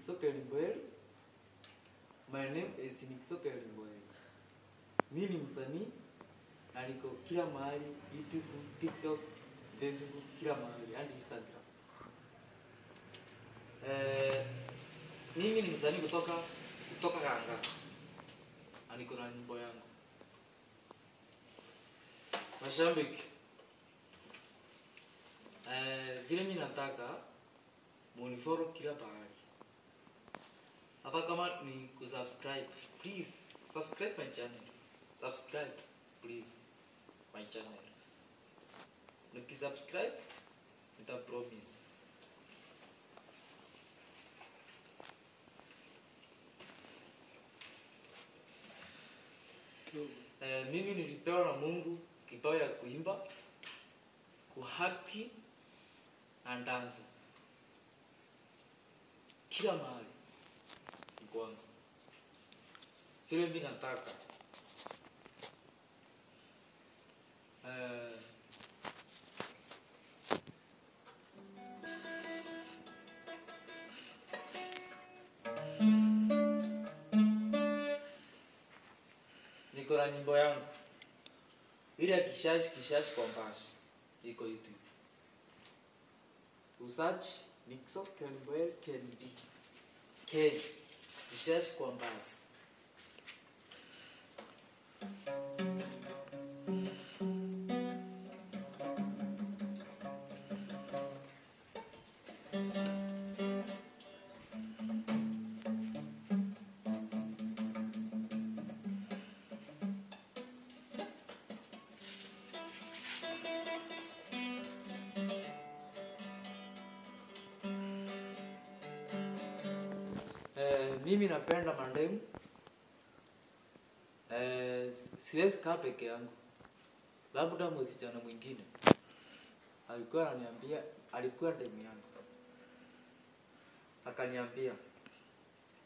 Nixo Kelimboel. My name is Nixo Kelimboel. Mimi ni msanii na niko kila mahali, YouTube, TikTok, Facebook, kila mahali, and Instagram. Mimi ni msanii kutoka Ganga. Na niko na nyimbo yangu. Mashabiki. Vile mimi nataka munifollow kila pahali. Hapa kama ni kusubscribe, please subscribe my channel. Subscribe please my channel. Nikisubscribe nita promise. Mimi nilipewa na Mungu kipawa ya kuimba, kuhaki na dansa. Kila mahali kwangu. Vile mimi nataka niko na nyimbo yangu ile kishashi compass iko YouTube. Usearch Nixo Kelimboel KNB kishashi compass. Mimi napenda mandemu. Siwezi kaa peke yangu. Labda msichana mwingine alikuwa ananiambia, alikuwa demu yangu. Akaniambia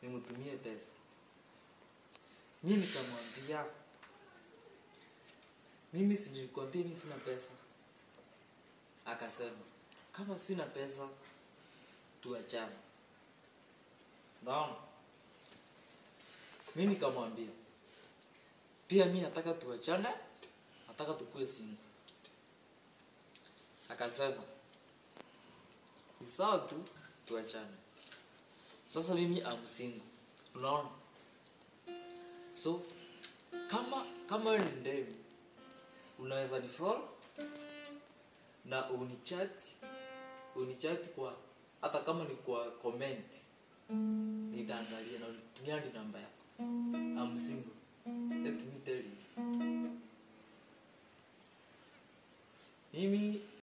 nimtumie pesa. Mimi nikamwambia, mimi si nilikwambia mimi sina pesa. Akasema kama sina pesa tuachane. Naam. Mimi nikamwambia pia mimi nataka tuachane, nataka tukue single. Akasema ni sawa tu tuachane. Sasa mimi am single. Unaona? So kama wewe ni demu, unaweza ni follow na unichat kwa hata kama ni kwa comment. Nitaangalia na unitumia namba yako. I'm single. Let me tell you. Mimi